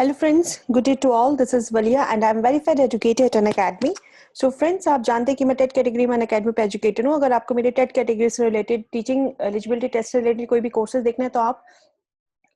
Hello friends, good day to all. This is Valia and I am verified educator at Unacademy. So friends, आप जानते हैं कि मैं TET category में Unacademy पे एजुकेटर हूँ. अगर आपको मेरे टेट कैटेगरी से रिलेटेड टीचिंग एलिजिबिलिटी टेस्ट से रिलेटेड कोई भी कोर्सेज देखने हैं तो आप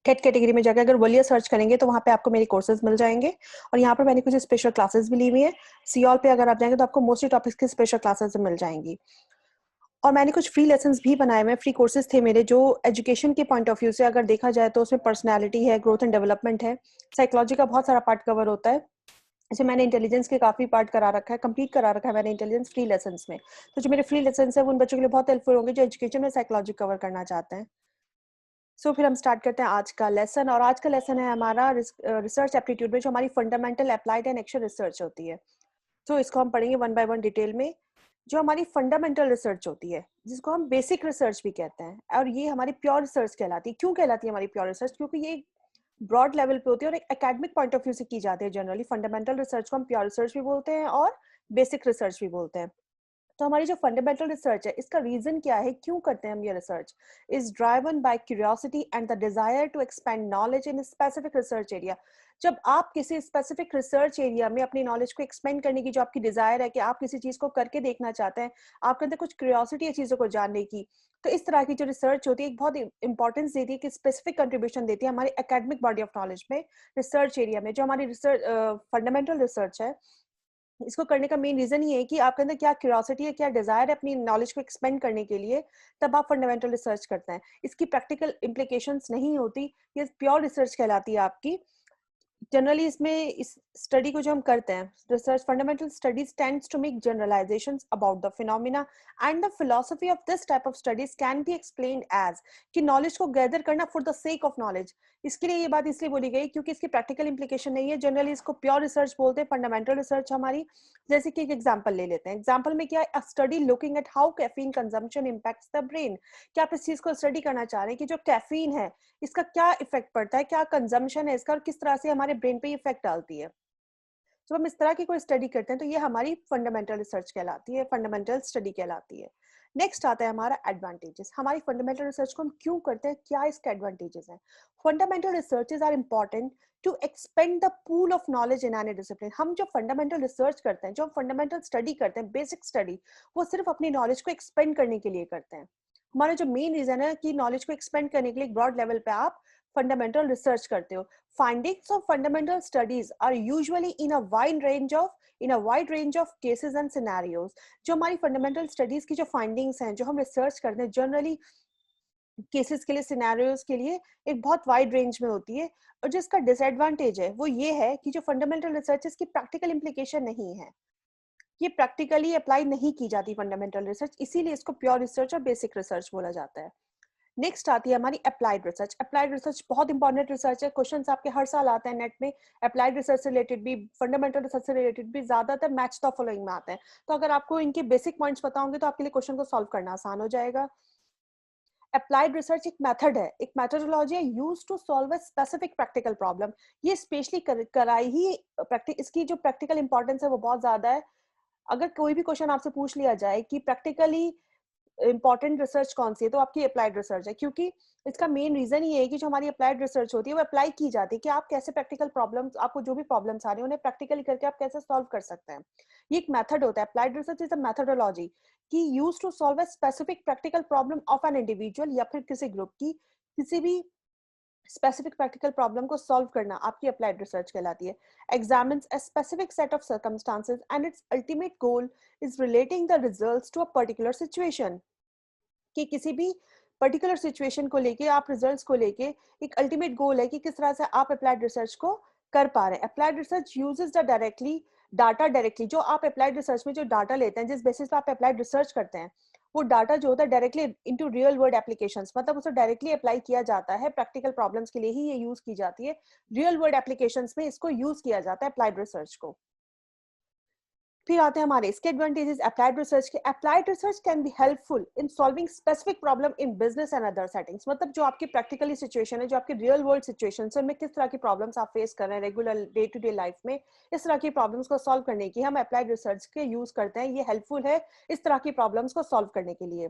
टेट कैटेगरी में जाकर अगर वलिया सर्च करेंगे तो वहाँ पे आपको मेरी कोर्सेज मिल जाएंगे. और यहाँ पर मैंने कुछ स्पेशल क्लासेस भी ली हुई है. सीऑल पे अगर आप जाएंगे तो आपको मोस्टली टॉपिक्स की स्पेशल क्लासेस मिल जाएंगी. और मैंने कुछ फ्री लेसन्स भी बनाए हुए हैं. फ्री कोर्सेज थे मेरे जो एजुकेशन के पॉइंट ऑफ व्यू से अगर देखा जाए तो उसमें पर्सनैलिटी है, ग्रोथ एंड डेवलपमेंट है, साइकोलॉजी का बहुत सारा पार्ट कवर होता है. जैसे मैंने इंटेलिजेंस के काफी पार्ट करा रखा है, कंप्लीट करा रखा है मैंने इंटेलिजेंस फ्री लेसन्स में. तो जो मेरे फ्री लेसन्स है वो उन बच्चों के लिए बहुत हेल्पफुल होंगे जो एजुकेशन में साइकोलॉजी कवर करना चाहते हैं. फिर हम स्टार्ट करते हैं आज का लेसन. और आज का लेसन है हमारा रिसर्च एप्टीट्यूड में जो हमारी fundamental, applied and action research होती है. इसको हम पढ़ेंगे वन बाय वन डिटेल में. जो हमारी फंडामेंटल रिसर्च होती है जिसको हम बेसिक रिसर्च भी कहते हैं, और ये हमारी प्योर रिसर्च कहलाती है. क्यों कहलाती है हमारी प्योर रिसर्च? क्योंकि ये ब्रॉड लेवल पे होती है और एक एकेडमिक पॉइंट ऑफ व्यू से की जाती है. जनरली फंडामेंटल रिसर्च को हम प्योर रिसर्च भी बोलते हैं और बेसिक रिसर्च भी बोलते हैं. तो हमारी जो फंडामेंटल रिसर्च है इसका रीजन क्या है, क्यों करते हैं हम ये research? Is driven by curiosity and the desire to expand knowledge in specific research area. जब आप किसी स्पेसिफिक रिसर्च एरिया में अपनी नॉलेज को एक्सपेंड करने की जो आपकी डिजायर है कि आप किसी चीज को करके देखना चाहते हैं, आपके अंदर कुछ क्यूरियोसिटी है चीजों को जानने की, तो इस तरह की जो रिसर्च होती है एक बहुत इंपॉर्टेंस देती है कि स्पेसिफिक कंट्रीब्यूशन देती है हमारी एकेडमिक बॉडी ऑफ नॉलेज में, रिसर्च एरिया में. जो हमारी रिसर्च फंडामेंटल रिसर्च है इसको करने का मेन रीजन ये है कि आपके अंदर क्या क्यूरियोसिटी है, क्या डिजायर है अपनी नॉलेज को एक्सपेंड करने के लिए, तब आप फंडामेंटल रिसर्च करते हैं. इसकी प्रैक्टिकल इम्प्लीकेशंस नहीं होती, ये प्योर रिसर्च कहलाती है आपकी. जनरली इसमें इस स्टडी को जो हम करते हैं, research fundamental studies tends to make generalizations about the phenomena and the philosophy of this type of studies can be explained as कि नॉलेज को गैदर करना for the sake of knowledge. इसके लिए ये बात इसलिए बोली गई क्योंकि इसकी प्रैक्टिकल इंप्लीकेशन नहीं है. जनरली इसको प्योर रिसर्च बोलते हैं, फंडामेंटल रिसर्च हमारी. जैसे कि एक एग्जाम्पल ले लेते हैं. एग्जाम्पल में क्या है, study looking at how caffeine consumption impacts the brain. क्या आप इस चीज को स्टडी करना चाह रहे हैं कि जो कैफीन है इसका क्या इफेक्ट पड़ता है, क्या कंजम्पशन है इसका और किस तरह से हमारे ब्रेन पे इफेक्ट डालती है. जब हम इस तरह की कोई स्टडी करते हैं तो ये हमारी फंडामेंटल रिसर्च कहलाती है, फंडामेंटल स्टडी कहलाती है. नेक्स्ट आता है हमारा एडवांटेजेस. हमारी फंडामेंटल रिसर्च को हम क्यों करते हैं, क्या इसके एडवांटेजेस हैं? Fundamental researches are important to expand the pool of knowledge in any discipline. हम जो फंडामेंटल रिसर्च करते हैं, जो हम फंडामेंटल स्टडी करते हैं, बेसिक स्टडी, वो सिर्फ अपनी नॉलेज को एक्सपेंड करने के लिए करते हैं. हमारा जो मेन रीजन है कि नॉलेज को एक्सपेंड करने के लिए ब्रॉड लेवल पे आप फंडामेंटल रिसर्च करते हो. Findings of fundamental studies are usually in a wide range of cases and scenarios. जो हमारी fundamental studies की जो findings हैं, जो हम research करते हैं, generally cases के लिए, scenarios के लिए एक बहुत wide range में होती है. और जो इसका disadvantage है वो ये है कि जो fundamental research है इसकी practical implication नहीं है. ये practically apply नहीं की जाती fundamental research, इसीलिए इसको pure research और basic research बोला जाता है. नेक्स्ट आती है हमारी अप्लाइड रिसर्च. अप्लाइड रिसर्च बहुत इंपॉर्टेंट रिसर्च है. क्वेश्चंस आपके हर साल आते हैं नेट में. अप्लाइड रिसर्च से रिलेटेड भी, फंडामेंटल रिसर्च से रिलेटेड भी ज्यादातर मैच द फॉलोइंग में आते हैं. तो अगर आपको इनके बेसिक पॉइंट्स पता होंगे तो आपके लिए क्वेश्चन को सॉल्व करना आसान हो जाएगा. अप्लाइड रिसर्च एक मेथड है, एक मेथोडोलॉजी है used to solve a specific practical problem. ये स्पेशली कराई ही इसकी जो प्रैक्टिकल इंपॉर्टेंस है वो बहुत ज्यादा है. अगर कोई भी क्वेश्चन आपसे पूछ लिया जाए कि प्रैक्टिकली इंपॉर्टेंट रिसर्च कौन सी है, तो आपकी अप्लाइड रिसर्च है. क्योंकि इसका मेन रीजन ये है कि जो हमारी अप्लाइड रिसर्च होती है वो अप्लाई की जाती है कि आप कैसे प्रैक्टिकल प्रॉब्लम्स, आपको जो भी प्रॉब्लम्स आ रही है उन्हें प्रैक्टिकली करके आप कैसे सॉल्व कर सकते हैं. ये एक मेथड होता है. Applied research is a methodology की use to solve a specific practical problem of an individual या फिर किसी ग्रुप की किसी भी स्पेसिफिक प्रैक्टिकल प्रॉब्लम को सॉल्व करना आपकी अप्लाइड रिसर्च कहलाती है. Examines a specific set of circumstances and its ultimate goal is relating the results to a particular situation. कि किसी भी पर्टिकुलर सिचुएशन को लेके, आप रिजल्ट्स को लेके एक अल्टीमेट गोल है कि किस तरह से आप अप्लाइड रिसर्च को कर पा रहे हैं. Applied research uses the directly जो आप अप्लाइड रिसर्च में जो डाटा लेते हैं, जिस बेसिस पे आप अप्लाइड रिसर्च करते हैं, वो डाटा जो होता है directly into real world applications, मतलब उसे डायरेक्टली अप्लाई किया जाता है. प्रैक्टिकल प्रॉब्लम्स के लिए ही ये यूज की जाती है. रियल वर्ल्ड एप्लीकेशंस में इसको यूज किया जाता है अप्लाइड रिसर्च को. फिर आते हैं हमारे इसके एडवांटेजेस अप्लाइड रिसर्च के. Applied research can be helpful in solving specific problem in business and other settings. मतलब जो आपकी प्रैक्टिकली सिचुएशन है, जो आपकी रियल वर्ल्ड सिचुएशन है, उनमें किस तरह की प्रॉब्लम्स आप फेस कर रहे हैं regular day to day life में, इस तरह की प्रॉब्लम्स को सॉल्व करने की हम अप्लाइड रिसर्च के यूज करते हैं. ये हेल्पफुल है इस तरह की प्रॉब्लम्स को सॉल्व करने के लिए.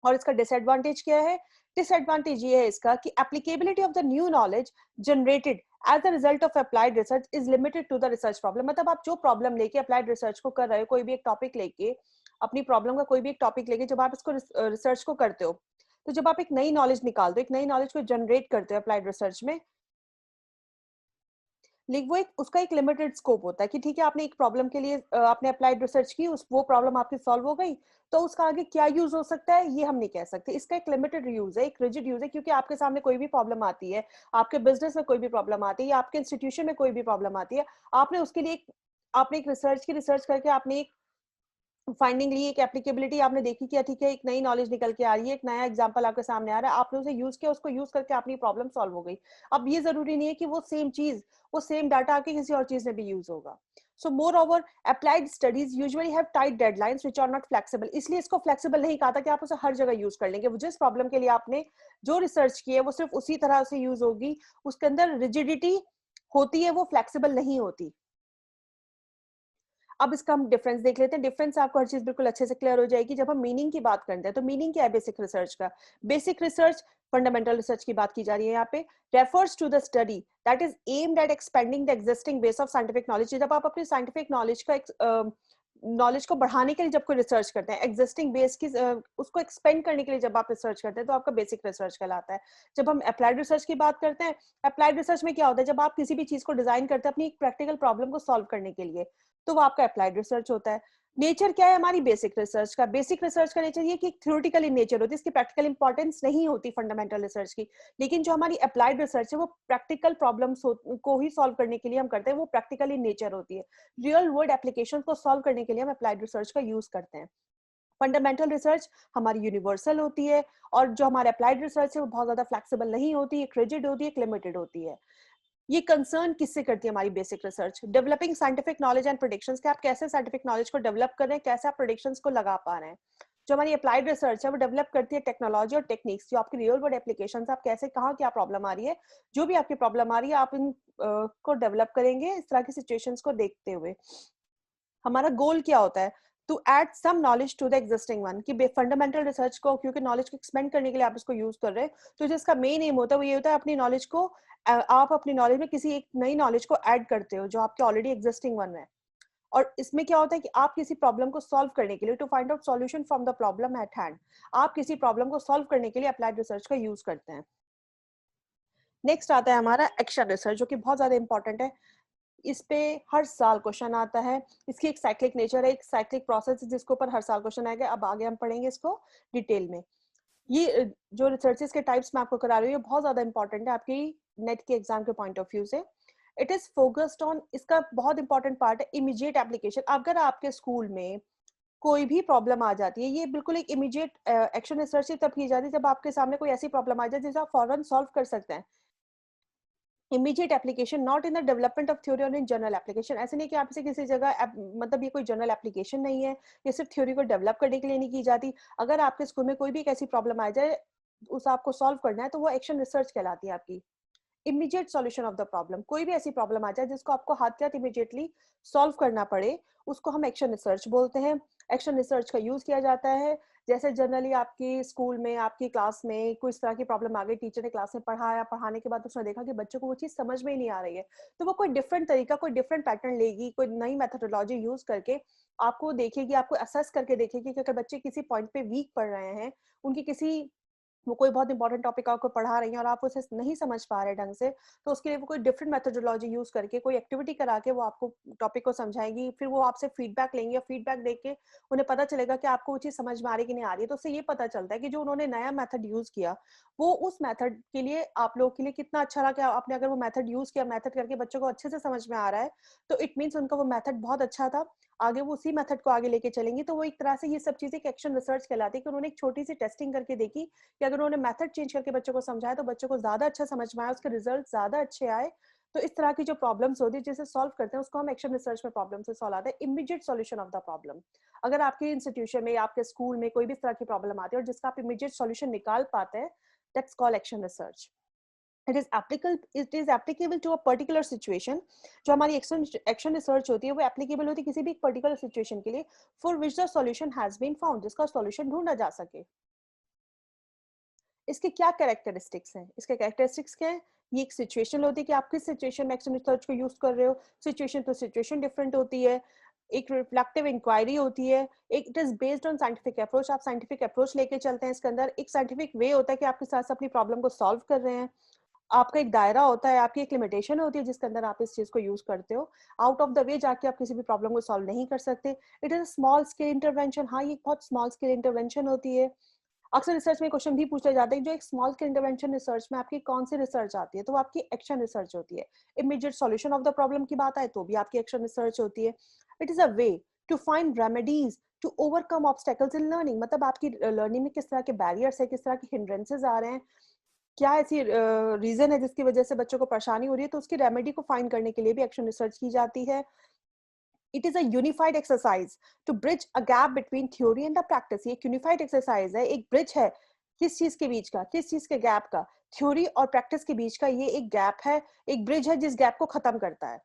और इसका डिसएडवांटेज क्या है डिसएडवांटेज ये है इसका कि applicability of the new knowledge generated as the result of applied research is limited to the research problem. मतलब आप जो प्रॉब्लम लेके अप्लाइड रिसर्च को कर रहे हो, कोई भी एक टॉपिक लेके, अपनी प्रॉब्लम का कोई भी एक टॉपिक लेके जब आप इसको रिसर्च को करते हो, तो जब आप एक नई नॉलेज निकालते हो, एक नई नॉलेज को जनरेट करते हो अप्लाइड रिसर्च में, लेकिन वो एक उसका एक लिमिटेड स्कोप होता है कि ठीक है आपने एक प्रॉब्लम के लिए आपने अप्लाइड रिसर्च की, उस वो प्रॉब्लम आपकी सॉल्व हो गई, तो उसका आगे क्या यूज हो सकता है ये हम नहीं कह सकते। इसका एक लिमिटेड यूज है, एक रिजिड यूज है, क्योंकि आपके सामने कोई भी प्रॉब्लम आती है, आपके बिजनेस में कोई भी प्रॉब्लम आती है या आपके इंस्टीट्यूशन में कोई भी प्रॉब्लम आती है, आपने उसके लिए आपने एक रिसर्च करके आपने एक फाइंडिंग ली, एक एप्लीकेबिलिटी आपने देखी कि ठीक है एक नई नॉलेज निकल के आ रही है, एक नया एग्जांपल आपके सामने आ रहा है, आपने उसे यूज किया, उसको यूज करके अपनी प्रॉब्लम सॉल्व हो गई। अब ये जरूरी नहीं है कि वो सेम चीज, वो सेम डाटा आपके किसी और चीज में भी यूज होगा। So moreover applied studies usually have tight deadlines which are not flexible. इसलिए इसको फ्लेक्सिबल नहीं कहा था कि आप उसे हर जगह यूज कर लेंगे। वो जिस प्रॉब्लम के लिए आपने जो रिसर्च की है वो सिर्फ उसी तरह से यूज होगी, उसके अंदर रिजिडिटी होती है, वो फ्लेक्सिबल नहीं होती। अब इसका हम डिफरेंस देख लेते हैं। डिफरेंस आपको हर चीज बिल्कुल अच्छे से क्लियर हो जाएगी। जब हम मीनिंग की बात करते हैं तो मीनिंग क्या है बेसिक रिसर्च का? बेसिक रिसर्च फंडामेंटल रिसर्च की बात की जा रही है यहाँ पे। Refers to the study that is aimed at expanding the existing base of scientific knowledge. जब आप अपनी साइंटिफिक नॉलेज का नॉलेज को बढ़ाने के लिए जब कोई रिसर्च करते हैं, एग्जिस्टिंग बेस की उसको एक्सपेंड करने के लिए जब आप रिसर्च करते हैं, तो आपका बेसिक रिसर्च कहलाता है। जब हम अप्लाइड रिसर्च की बात करते हैं, अप्लाइड रिसर्च में क्या होता है, जब आप किसी भी चीज को डिजाइन करते हैं अपनी एक प्रैक्टिकल प्रॉब्लम को सॉल्व करने के लिए, तो वो आपका अप्लाइड रिसर्च होता है। नेचर क्या है हमारी बेसिक रिसर्च का? बेसिक रिसर्च का नेचर ये कि थ्योरेटिकल इन नेचर होती है, इसकी प्रैक्टिकल इंपॉर्टेंस नहीं होती फंडामेंटल रिसर्च की। लेकिन जो हमारी अप्लाइड रिसर्च है वो प्रैक्टिकल प्रॉब्लम्स को ही सॉल्व करने के लिए हम करते हैं, वो प्रैक्टिकल इन नेचर होती है। रियल वर्ल्ड एप्लीकेशन को सॉल्व करने के लिए हम अप्लाइड रिसर्च का यूज करते हैं। फंडामेंटल रिसर्च हमारी यूनिवर्सल होती है, और जो हमारे अप्लाइड रिसर्च है वो बहुत ज्यादा फ्लेक्सिबल नहीं होती, एक रिजिड होती है, एक लिमिटेड होती है। ये कंसर्न किससे करती है हमारी basic research? Developing scientific knowledge and predictions, कि आप कैसे साइंटिफिक नॉलेज को डेवलप कर रहे हैं, कैसे आप प्रेडिक्शंस को लगा पा रहे हैं। जो हमारी अप्लाइड रिसर्च है वो डेवलप करती है टेक्नोलॉजी और टेक्निक्स, जो आपकी रियल वर्ल्ड एप्लीकेशन, आप कैसे कहाँ क्या प्रॉब्लम आ रही है, जो भी आपकी प्रॉब्लम आ रही है आप इन को डेवलप करेंगे इस तरह की सिचुएशंस को देखते हुए। हमारा गोल क्या होता है? To add some knowledge to the existing one, कि फंडामेंटल रिसर्च को, क्योंकि नॉलेज को एक्सपेंड करने के लिए आप इसको यूज कर रहे हैं, तो जिसका मेन एम होता है वो ये होता है अपनी नॉलेज को आप अपनी नॉलेज में किसी एक नई नॉलेज को ऐड करते हो जो आपके ऑलरेडी एग्जिस्टिंग वन है। और इसमें क्या होता है कि आप किसी प्रॉब्लम को सॉल्व करने के लिए, to find out solution from the problem at hand, आप किसी प्रॉब्लम को सॉल्व करने के लिए अप्लाइड रिसर्च का यूज करते हैं। नेक्स्ट आता है हमारा एक्शन रिसर्च, जो कि बहुत ज्यादा इंपॉर्टेंट है। इस पे हर साल क्वेश्चन आता है। इसकी एक साइक्लिक नेचर है, एक साइक्लिक प्रोसेस है जिसके ऊपर हर साल क्वेश्चन आएगा। अब आगे हम पढ़ेंगे इसको डिटेल में। ये जो रिसर्चेस के टाइप्स मैं आपको करा रही हूँ बहुत ज्यादा इंपॉर्टेंट है आपकी नेट के एग्जाम के पॉइंट ऑफ व्यू से। इट इज फोकस्ड ऑन, इसका बहुत इंपॉर्टेंट पार्ट है इमीडिएट एप्लीकेशन। अगर आपके स्कूल में कोई भी प्रॉब्लम आ जाती है, ये बिल्कुल एक इमीडिएट एक्शन रिसर्च तब की जाती है जब आपके सामने कोई ऐसी प्रॉब्लम आ जाए जिसे आप फौरन सॉल्व कर सकते हैं। Immediate application, not in the development of theory और इन जनरल एप्लीकेशन। ऐसे नहीं कि आप इसे किसी जगह मतलब ये कोई जनरल एप्लीकेशन नहीं है, ये सिर्फ थ्योरी को डेवलप करने के लिए नहीं की जाती। अगर आपके स्कूल में कोई भी एक ऐसी प्रॉब्लम आ जाए, उस आपको सॉल्व करना है, तो वो एक्शन रिसर्च कहलाती है आपकी। Immediate solution of the problem, कोई भी ऐसी प्रॉब्लम आ जाए जिसको आपको हाथ के हाथ इमीडिएटली सॉल्व करना पड़े, उसको हम एक्शन रिसर्च बोलते हैं। एक्शन रिसर्च का यूज किया जाता है जैसे जनरली आपकी स्कूल में, आपकी क्लास में कोई इस तरह की प्रॉब्लम आ गई, टीचर ने क्लास में पढ़ाया, पढ़ाने के बाद उसने देखा कि बच्चों को वो चीज समझ में ही नहीं आ रही है, तो वो कोई डिफरेंट तरीका, कोई डिफरेंट पैटर्न लेगी, कोई नई मेथोडोलॉजी यूज करके आपको देखेगी, आपको असेस करके देखेगी कि अगर बच्चे किसी पॉइंट पे वीक पढ़ रहे हैं, उनकी किसी, वो कोई बहुत इंपॉर्टेंट टॉपिक आपको पढ़ा रही हैं और आप उसे नहीं समझ पा रहे ढंग से, तो उसके लिए वो कोई डिफरेंट मेथोडोलॉजी यूज करके कोई एक्टिविटी करा के वो आपको टॉपिक को समझाएंगी। फिर वो आपसे फीडबैक लेंगे और फीडबैक देख के उन्हें पता चलेगा कि आपको वो चीज समझ में आ रही कि नहीं आ रही है। तो उससे ये पता चलता है कि जो उन्होंने नया मेथड यूज किया वो उस मेथड के लिए आप लोगों के लिए कितना अच्छा रहा। कि आपने अगर वो मेथड यूज किया, मेथड करके बच्चों को अच्छे से समझ में आ रहा है, तो इट मीन्स उनका वो मेथड बहुत अच्छा था, आगे वो उसी मेथड को आगे लेके चलेंगी। तो वो एक तरह से ये सब चीजें एक्शन रिसर्च कहलाती है कि उन्होंने एक छोटी सी टेस्टिंग करके देखी कि अगर उन्होंने मेथड चेंज करके बच्चों को समझाया तो बच्चों को ज्यादा अच्छा समझ में आया, उसके रिजल्ट ज्यादा अच्छे आए। तो इस तरह की जो प्रॉब्लम्स होती है जिसे सॉल्व करते हैं उसको हम एक्शन रिसर्च में प्रॉब्लम से सॉल्व आते हैं, immediate solution of the problem. अगर आपके इंस्टीट्यूशन में या आपके स्कूल में कोई भी इस तरह की प्रॉब्लम आती है और जिसका आप इमीडिएट सॉल्यूशन निकाल पाते हैं, that's called action research. It is applicable to a particular situation। जो हमारी एक्शन रिसर्च होती है वो एप्लीकेबल होती है किसी भी पर्टिकुलर सिचुएशन के लिए, for which the solution has been found, जिसका सॉल्यूशन ढूंढा जा सके। इसके क्या कैरेक्टरिस्टिक्स हैं? इसके कैरेक्टरिस्टिक्स क्या है? ये एक सिचुएशन होती है कि आप किस सिचुएशन में एक्शन रिसर्च को यूज कर रहे हो। सिचुएशन टू सिचुएशन डिफरेंट होती है। एक रिफ्लेक्टिव इंक्वायरी होती है। एक it is based on scientific approach. आप साइंटिफिक अप्रोच लेके चलते हैं इसके अंदर। एक साइंटिफिक वे होता है कि आपके साथ अपनी प्रॉब्लम को सॉल्व कर रहे हैं। आपका एक दायरा होता है, आपकी एक लिमिटेशन होती है जिसके अंदर आप इस चीज को यूज करते हो। आउट ऑफ द वे जाके आप किसी भी प्रॉब्लम को सॉल्व नहीं कर सकते। It is small scale intervention. हाँ, ये बहुत स्मॉल स्केल इंटरवेंशन होती है। अक्सर रिसर्च में क्वेश्चन भी पूछे जाते हैं जो एक स्मॉल स्केल इंटरवेंशन रिसर्च में आपकी कौन सी रिसर्च आती है, तो वो आपकी एक्शन रिसर्च होती है। Immediate solution of the problem की बात आए तो भी आपकी एक्शन रिसर्च होती है। It is a way to find remedies to overcome obstacles in learning. मतलब आपकी लर्निंग में किस तरह के बैरियर्स है, किस तरह के हिंड्रेंसेस आ रहे हैं, क्या ऐसी रीजन है जिसकी वजह से बच्चों को परेशानी हो रही है, तो उसकी रेमेडी को फाइंड करने के लिए भी एक्शन रिसर्च की जाती है। It is a unified exercise to bridge a gap between theory and the practice. ये एक यूनिफाइड एक्सरसाइज है, एक ब्रिज है। किस चीज के बीच का, किस चीज के गैप का? थ्योरी और प्रैक्टिस के बीच का ये एक गैप है, एक ब्रिज है जिस गैप को खत्म करता है।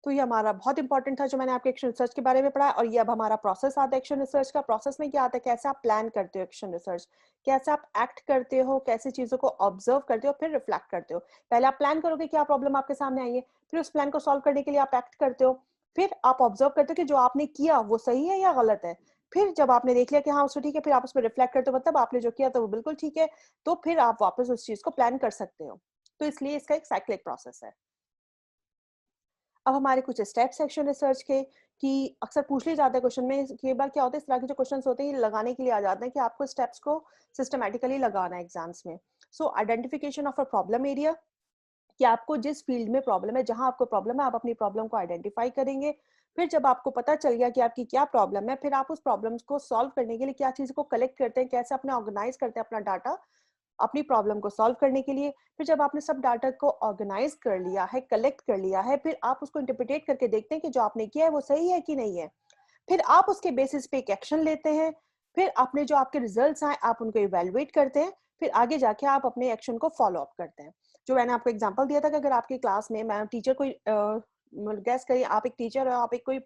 तो ये हमारा बहुत इंपॉर्टेंट था जो मैंने आपके एक्शन रिसर्च के बारे में पढ़ा। और ये अब हमारा प्रोसेस आता है एक्शन रिसर्च का। प्रोसेस में क्या आता है, कैसे आप प्लान करते हो एक्शन रिसर्च, कैसे आप एक्ट करते हो, कैसे चीजों को ऑब्जर्व करते हो, फिर रिफ्लेक्ट करते हो। पहले आप प्लान करोगे क्या प्रॉब्लम आपके सामने आई है, फिर उस प्लान को सॉल्व करने के लिए आप एक्ट करते हो, फिर आप ऑब्जर्व करते हो कि जो आपने किया वो सही है या गलत है। फिर जब आपने देख लिया कि हाँ उसको ठीक है, फिर आप उस पर रिफ्लेक्ट करते हो, मतलब आपने जो किया था वो बिल्कुल ठीक है, तो फिर आप वापस उस चीज को प्लान कर सकते हो। तो इसलिए इसका एक साइक्लिक प्रोसेस है। अब हमारे कुछ स्टेप्स एक्शन रिसर्च के कि अक्सर पूछ लिए जाते हैं क्वेश्चन में। कई बार क्या होता है, इस तरह के जो क्वेश्चंस होते हैं ये लगाने के लिए आ जाते हैं कि आपको स्टेप्स को सिस्टमैटिकली लगाना है एग्जाम्स में। So identification of a problem area, कि आपको जिस फील्ड में प्रॉब्लम है, जहां आपको प्रॉब्लम है, आप अपनी प्रॉब्लम को आइडेंटिफाई करेंगे। फिर जब आपको पता चल गया कि आपकी क्या प्रॉब्लम है, फिर आप उस प्रॉब्लम को सॉल्व करने के लिए क्या चीज को कलेक्ट करते हैं, कैसे अपने ऑर्गेनाइज करते हैं अपना डाटा अपनी प्रॉब्लम को सॉल्व करने के लिए। फिर जब आपने सब डाटा को ऑर्गेनाइज कर लिया है, कलेक्ट कर लिया है, फिर आप उसको इंटरप्रिटेट करके देखते हैं कि जो आपने किया है वो सही है कि नहीं है। फिर आप उसके बेसिस पे एक एक्शन लेते हैं। फिर आपने जो आपके रिजल्ट्स आए आप उनको इवेलुएट करते हैं। फिर आगे जाके आप अपने एक्शन को फॉलो अप करते हैं। जो मैंने आपको एग्जांपल दिया था कि अगर आपकी क्लास में मैं टीचर कोई गेस करिए, आप एक टीचर हो, आप एक कोई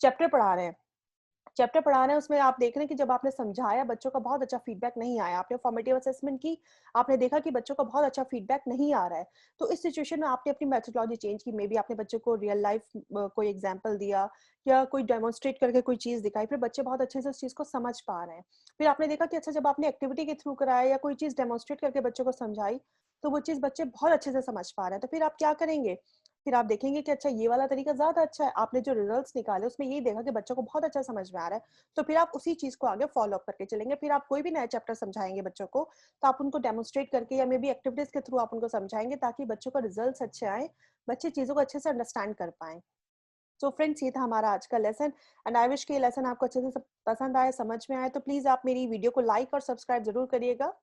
चैप्टर पढ़ा रहे हैं, चैप्टर पढ़ा रहे हैं, उसमें आप देख रहे हैं कि जब आपने समझाया बच्चों का बहुत अच्छा फीडबैक नहीं आया, आपने फॉर्मेटिव असेसमेंट की, आपने देखा कि बच्चों का बहुत अच्छा फीडबैक नहीं आ रहा है, तो इस सिचुएशन में आपने अपनी मेथोडोलॉजी चेंज की। मे बी आपने बच्चों को रियल लाइफ कोई एग्जांपल दिया या कोई डेमोन्स्ट्रेट करके कोई चीज दिखाई, फिर बच्चे बहुत अच्छे से उस चीज को समझ पा रहे हैं। फिर आपने देखा कि अच्छा जब आपने एक्टिविटी के थ्रू कराया या कोई चीज डेमोन्स्ट्रेट करके बच्चों को समझाई, तो वो चीज बच्चे बहुत अच्छे से समझ पा रहे हैं, तो फिर आप क्या करेंगे, फिर आप देखेंगे कि अच्छा ये वाला तरीका ज्यादा अच्छा है। आपने जो रिजल्ट्स निकाले उसमें ये देखा कि बच्चों को बहुत अच्छा समझ में आ रहा है, तो फिर आप उसी चीज को आगे फॉलो अप करके चलेंगे। फिर आप कोई भी नया चैप्टर समझाएंगे बच्चों को, तो आप उनको डेमोन्स्ट्रेट करके या मे बी एक्टिविटीज के थ्रू आप उनको समझाएंगे ताकि बच्चों का रिजल्ट्स अच्छे आए, बच्चे चीजों को अच्छे से अंडरस्टैंड कर पाए। सो फ्रेंड्स, ये था हमारा आज का लेसन एंड आई विश कि ये लेसन आपको अच्छे से पसंद आए, समझ में आए। तो प्लीज आप मेरी वीडियो को लाइक और सब्सक्राइब जरूर करिएगा।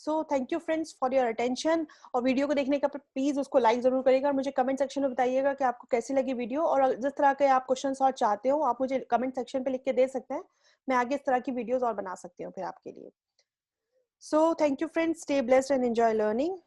So thank you friends for your attention. और वीडियो को देखने का प्लीज उसको लाइक जरूर करिएगा और मुझे कमेंट सेक्शन में बताइएगा कि आपको कैसी लगी वीडियो, और जिस तरह के आप क्वेश्चंस और चाहते हो आप मुझे कमेंट सेक्शन पे लिख के दे सकते हैं। मैं आगे इस तरह की वीडियोस और बना सकती हूँ फिर आपके लिए। So thank you friends, stay blessed and enjoy learning.